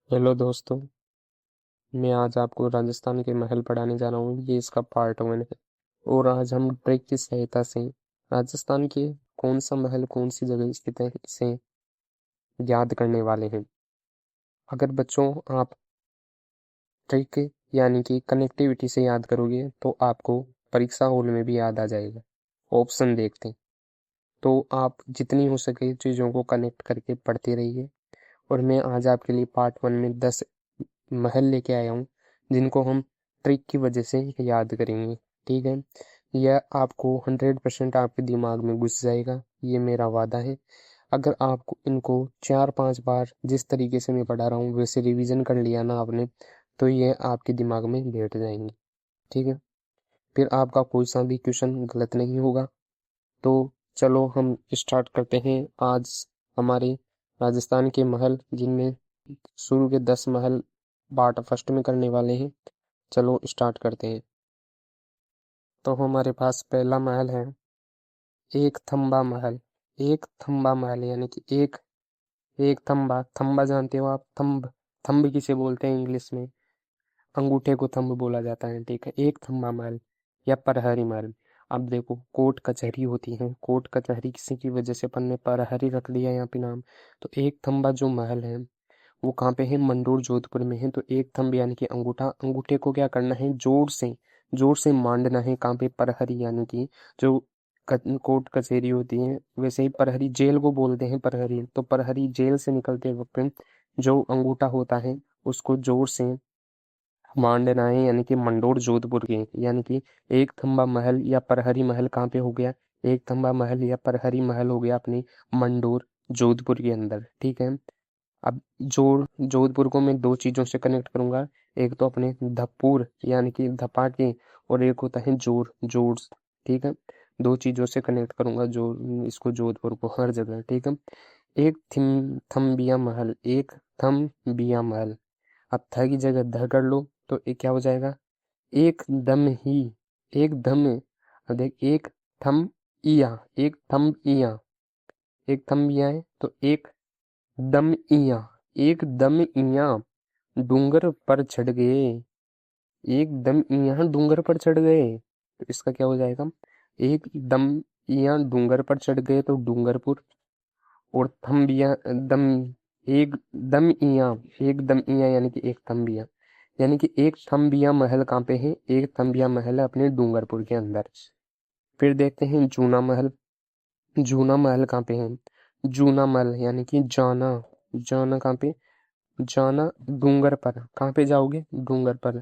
Hello दोस्तों। मैं आज आपको राजस्थान के महल पढ़ाने जा रहा हूँ। ये इसका पार्ट 1 है। और आज हम ट्रिक की सहायता से राजस्थान के कौन सा महल कौन सी जगह स्थित है इसे याद करने वाले हैं। अगर बच्चों आप ट्रिक यानी कि कनेक्टिविटी से याद करोगे तो आपको परीक्षा हॉल में भी याद आ जाएगा। ऑप्शन देखते हैं। तो आप जितनी हो सके चीज़ों को कनेक्ट करके पढ़ते रहिए। और मैं आज आपके लिए पार्ट 1 में 10 महल लेके आया हूँ जिनको हम ट्रिक की वजह से याद करेंगे। ठीक है, यह आपको 100% आपके दिमाग में घुस जाएगा, ये मेरा वादा है। अगर आपको इनको 4-5 बार जिस तरीके से मैं पढ़ा रहा हूँ वैसे रिवीजन कर लिया ना आपने, तो ये आपके दिमाग में बैठ जाएंगे। ठीक है, फिर आपका कोई सा भी क्वेश्चन गलत नहीं होगा। तो चलो हम स्टार्ट करते हैं आज हमारे राजस्थान के महल, जिनमें शुरू के 10 महल पार्ट फर्स्ट में करने वाले हैं। चलो स्टार्ट करते हैं। तो हमारे पास पहला महल है एक थंबा महल। एक थंबा महल यानी कि एक एक थंबा। थंबा जानते हो आप? थंब थंब किसे बोलते हैं इंग्लिश में? अंगूठे को थंब बोला जाता है। ठीक है, एक थंबा महल या परहरी महल। अब देखो, कोर्ट कचहरी होती है, कोर्ट कचहरी किसी की वजह से अपन ने परहरी रख लिया यहाँ पे नाम। तो एक थंबा जो महल है वो कहाँ पे है? मंडोर जोधपुर में है। तो एक थंब यानी कि अंगूठा, अंगूठे को क्या करना है? जोर से मांडना है। कहाँ पे? परहरी यानी कि जो कोर्ट कचहरी होती है, वैसे ही परहरी जेल को बोलते हैं परहरी। तो परहरी जेल से निकलते वक्त जो अंगूठा होता है उसको जोर से मांडना है, यानी कि मंडोर जोधपुर के। यानी कि एक थंबा महल या परहरी महल कहाँ पे हो गया? एक थंबा महल या परहरी महल हो गया अपनी मंडोर जोधपुर के अंदर। ठीक है, अब जोधपुर को मैं दो चीजों से कनेक्ट करूंगा। एक तो अपने धप्पुर यानी कि धपाके, और एक होता है जोर जोर। ठीक है, दो चीजों से कनेक्ट करूंगा जो इसको जोधपुर को हर जगह। ठीक है, एक थम्बिया महल, एक थम्बिया महल। अब थ की जगह ध कर लो तो ये क्या हो जाएगा? एक दम ही, एक दम। अब देख, एक थम इया, एक थम इया, एक थम इया है तो एक दम इया, एक दम इया डूंगर पर चढ़ गए। एक दम इया डूंगर पर चढ़ गए, तो इसका क्या हो जाएगा? एक दम इया डूंगर पर चढ़ गए तो डूंगरपुर। और थम्बिया दम, एक दम इया, एक दम इया यानी कि एक थम्बिया, यानी कि एक थम्बिया महल कहाँ पे है? एक थम्बिया महल है अपने डूंगरपुर के अंदर। फिर देखते हैं जूना महल। जूना महल कहाँ पे है? जूना महल यानी कि जाना। जाना कहाँ पे? जाना डूंगर पर। कहाँ पे जाओगे? डूंगर पर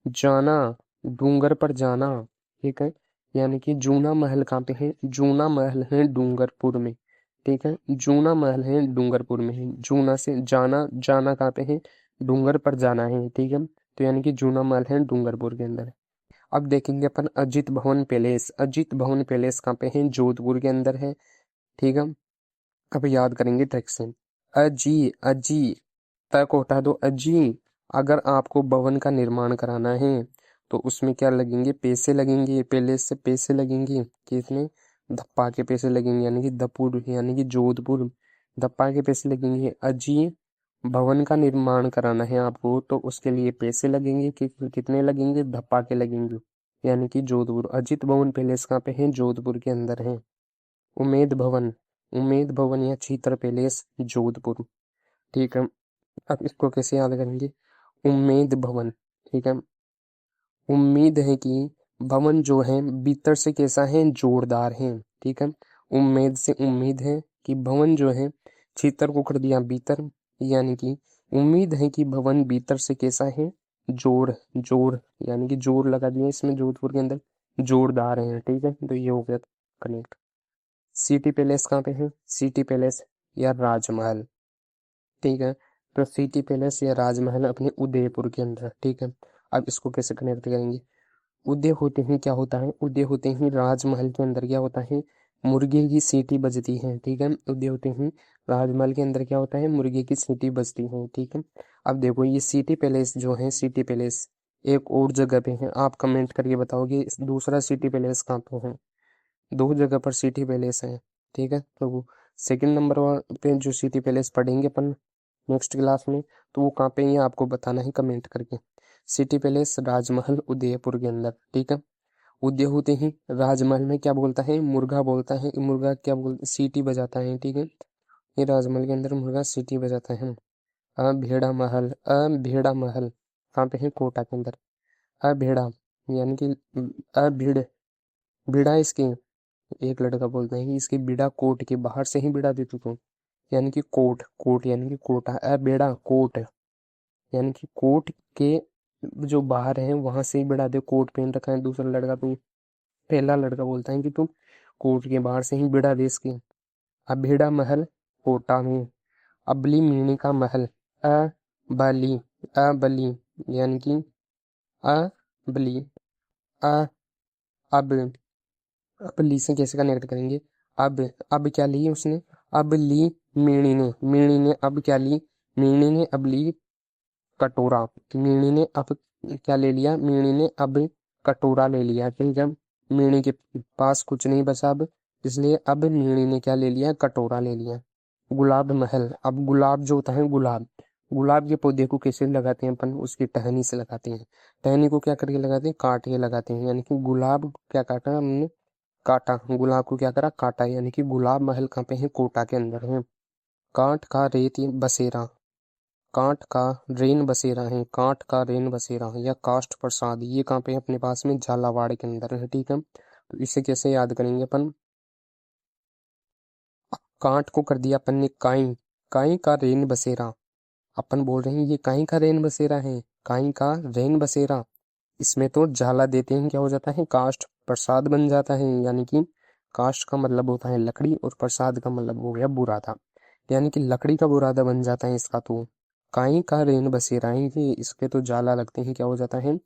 जाना, डूंगर पर जाना। ठीक है, यानी कि जूना महल कहाँ पे है? जूना महल है डूंगरपुर में। ठीक है, जूना महल है डूंगरपुर में है। जूना से जाना, जाना कहाँ पे है? डूंगर पर जाना है। ठीक है, तो यानी कि जूना महल है डूंगरपुर के अंदर। अब देखेंगे अपन अजीत भवन पैलेस। अजीत भवन पैलेस कहाँ पे है? जोधपुर के अंदर है। ठीक है, अब याद करेंगे ट्रिक से। अजी, अजी, त को हटा दो, अजी। अगर आपको भवन का निर्माण कराना है तो उसमें क्या लगेंगे? पैसे लगेंगे। पैलेस से पैसे लगेंगे। किसमें? धप्पा के पैसे लगेंगे, यानी कि धपुर यानी कि जोधपुर। धप्पा के पैसे लगेंगे। अजी भवन का निर्माण कराना है आपको तो उसके लिए पैसे लगेंगे। कितने लगेंगे? धप्पा के लगेंगे, यानी कि जोधपुर। अजित भवन पैलेस कहाँ पे है? जोधपुर के अंदर है। उमेद भवन, उमेद भवन या छीतर पैलेस जोधपुर। ठीक है, अब इसको कैसे याद करेंगे? उम्मीद भवन। ठीक है, उम्मीद है कि भवन जो है भीतर से कैसा है? जोरदार है। ठीक है, उम्मीद से उम्मीद है कि भवन जो है, छीतर को कर दिया भीतर, यानी कि उम्मीद है कि भवन भीतर से कैसा है? जोर जोर, यानी कि जोर लगा दिया इसमें जोधपुर के अंदर, जोरदार है। ठीक है, तो ये हो गया कनेक्ट। सिटी पैलेस कहाँ पे है? सिटी पैलेस या राजमहल। ठीक है, तो सिटी पैलेस या राजमहल अपने उदयपुर के अंदर। ठीक है, अब इसको कैसे कनेक्ट करेंगे? उदय होते ही क्या होता है? उदय होते ही राजमहल के अंदर क्या होता है? मुर्गे की सीटी बजती है। ठीक है, उदय होते ही राजमहल के अंदर क्या होता है? मुर्गे की सीटी बजती है। ठीक है, अब देखो ये सिटी पैलेस जो है, सिटी पैलेस एक और जगह पे है। आप कमेंट करके बताओगे दूसरा सिटी पैलेस कहाँ पे है? दो जगह पर सिटी पैलेस है। ठीक है, तो सेकंड नंबर पे जो सिटी पैलेस पढ़ेंगे अपन, नेक्स्ट क्लास में, तो वो कहाँ पे है आपको बताना है कमेंट करके। सिटी पैलेस राजमहल उदयपुर के अंदर, ठीक है। उदय होते ही राजमहल में क्या बोलता है, मुर्गा बोलता है, मुर्गा क्या बोलता, सीटी बजाता है, ठीक है। ये राजमहल के अंदर मुर्गा सीटी बजाता है। अभेड़ा महल, अभेड़ा महल कहाँ पे है, कोटा के अंदर। अभेड़ा यानी कि अभीड़, बीड़ा इसकी, एक लड़का बोलता है कि इसकी बीड़ा कोट के बाहर से ही बीड़ा दे तू, यानी कि कोट, कोट यानी कि कोटा, अबेड़ा कोट यानी कि कोट के जो बाहर है वहां से ही बीड़ा दे, कोट पहन रखा है दूसरा लड़का, तो पहला लड़का बोलता है कि तुम कोट के बाहर से ही बीड़ा दे इसके। अभेड़ा महल कोटा में। अबली मीणी का महल, अबली, अबली यानी कि अबली, अ अब, ली से कैसे कनेक्ट करेंगे, अब क्या ली उसने, अब ली मीणी ने, मीणी ने अब क्या ली, मीणी ने अब ली कटोरा, मीणी ने अब क्या ले लिया, मीणी ने अब कटोरा ले लिया, ठीक है। मीणी के पास कुछ नहीं बचा अब, इसलिए अब मीणी ने क्या ले लिया, कटोरा ले लिया। गुलाब महल, अब गुलाब जो होता है, गुलाब, गुलाब के पौधे को कैसे लगाते हैं अपन, उसकी टहनी से लगाते हैं। टहनी को क्या करके लगाते हैं, काट के लगाते हैं, यानी कि गुलाब क्या काटा हमने, काटा, गुलाब को क्या करा, काटा, यानी कि गुलाब महल कहाँ पे है, कोटा के अंदर है। कांट का रेत बसेरा, कांट का रेन बसेरा है, कांट का रेन बसेरा या काष्ठ प्रसाद, ये कहाँ पे है, अपने पास में झालावाड़ के अंदर है, ठीक है। तो इसे कैसे याद करेंगे अपन, कांट को कर दिया अपन ने काई, काई का रेन बसेरा, अपन बोल रहे हैं ये काई का रेन बसेरा है, काई का रेन बसेरा। इसमें तो झाला देते हैं क्या हो जाता है, काष्ठ प्रसाद बन जाता है, यानी कि काष्ठ का मतलब होता है लकड़ी और प्रसाद का मतलब हो गया बुरादा, यानी कि लकड़ी का बुरादा बन जाता है इसका। तो काई का रेन बसेरा है, ये इसके तो जाला लगते हैं क्या हो जाता है,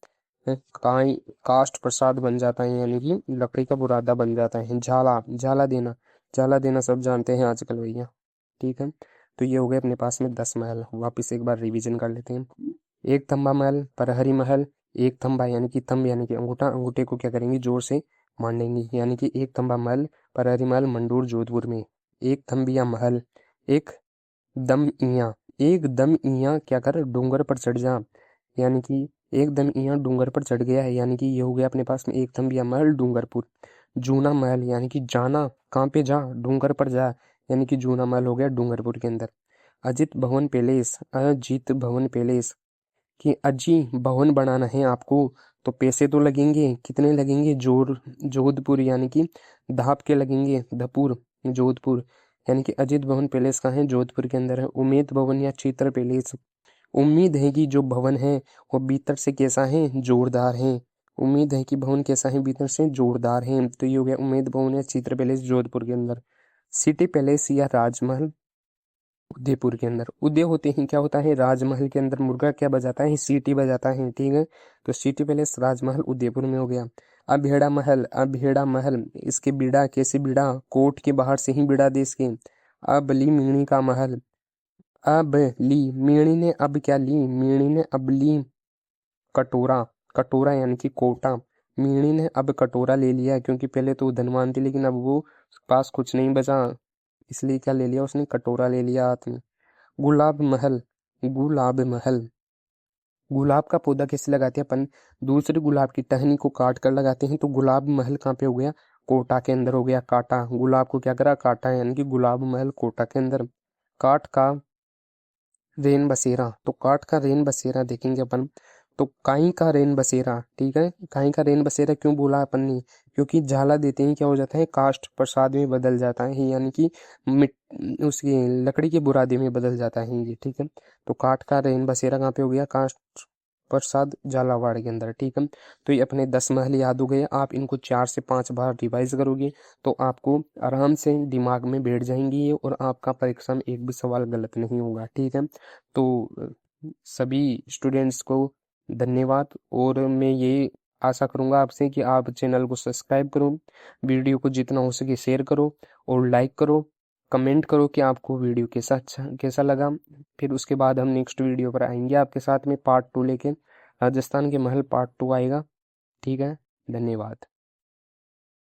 काई, काष्ठ प्रसाद बन जाता है, यानी कि लकड़ी का बुरादा बन जाता है। झाला, झाला देना, झाला देना सब जानते हैं आजकल भैया, ठीक है। तो ये हो गए अपने पास में 10 महल, वापिस एक बार रिवीजन कर लेते हैं। एक थंबा महल, परहरी महल, एक थंबा यानी कि थंब यानी कि अंगूठा, अंगूठे को क्या करेंगे, जोर से मांडेंगे, यानी कि एक थंबा महल, परहरी महल, मंडूर जोधपुर में। एक थंबिया महल, एक दम इया, एक दम इया क्या कर, डूंगर पर चढ़ जा, यानी कि एक दम इया डूंगर पर चढ़ गया है, यानी कि ये हो गया अपने पास में एक थंबिया महल डूंगरपुर। जूना महल यानी कि जाना, कहाँ पे जा, डूंगर पर जा, यानी कि जूना महल हो गया डूंगरपुर के अंदर। अजित भवन पैलेस, अजीत भवन पैलेस, कि अजी भवन बनाना है आपको तो पैसे तो लगेंगे, कितने लगेंगे, जोधपुर यानी कि धाप के लगेंगे, धपुर, जोधपुर, यानी कि अजित भवन पैलेस कहाँ है, जोधपुर के अंदर है। उमेद भवन या चित्र पैलेस, उम्मीद है कि जो भवन है वो भीतर से कैसा है, जोरदार है, उम्मीद है कि भवन कैसा है, भीतर से जोरदार है, तो ये हो गया उमेद भवन या चित्र पैलेस जोधपुर के अंदर। सिटी पैलेस या राजमहल उदयपुर के अंदर। उदय होते ही क्या होता है, राजमहल के अंदर मुर्गा क्या बजाता है, सीटी बजाता है, ठीक है। तो सिटी पैलेस राजमहल उदयपुर में हो गया। अभेड़ा महल, अभेड़ा महल, इसके बीड़ा कैसे बीड़ा, कोट के बाहर से ही बीड़ा दे इसके। अबली मीणी का महल, अब ली, मीणी ने अब क्या ली, मीणी ने अब ली कटोरा, कटोरा यानी कि कोटा, मीणी ने अब कटोरा ले लिया, क्योंकि पहले तो वो धनवान थी लेकिन अब वो पास कुछ नहीं बचा, इसलिए क्या ले लिया उसने, कटोरा ले लिया हाथ में। गुलाब महल, गुलाब महल, गुलाब का पौधा कैसे लगाते हैं अपन, दूसरे गुलाब की टहनी को काट कर लगाते हैं, तो गुलाब महल कहाँ पे हो गया, कोटा के अंदर हो गया। काटा, गुलाब को क्या करा, काटा, यानी कि गुलाब महल कोटा के अंदर। काट का रेन बसेरा, तो काट का रेन बसेरा देखेंगे अपन, तो काई का रेन बसेरा, ठीक है। काई का रेन बसेरा क्यों बोला अपन ने, क्योंकि झाला देते ही क्या हो जाता है, काष्ठ प्रसाद में बदल जाता है, यानी कि मिट उसकी लकड़ी के बुरादे में बदल जाता है ये, ठीक है। तो काठ का रेन बसेरा कहाँ पे हो गया, काष्ठ प्रसाद झालावाड़ के अंदर, ठीक है। तो ये अपने 10 महल याद हो गए, आप इनको 4 से 5 बार रिवाइज करोगे तो आपको आराम से दिमाग में बैठ जाएंगी ये, और आपका परीक्षा में एक भी सवाल गलत नहीं होगा, ठीक है। तो सभी स्टूडेंट्स को धन्यवाद, और मैं ये आशा करूंगा आपसे कि आप चैनल को सब्सक्राइब करो, वीडियो को जितना हो सके शेयर करो और लाइक करो, कमेंट करो कि आपको वीडियो कैसा लगा। फिर उसके बाद हम नेक्स्ट वीडियो पर आएंगे आपके साथ में पार्ट 2 लेके, राजस्थान के महल पार्ट 2 आएगा, ठीक है। धन्यवाद।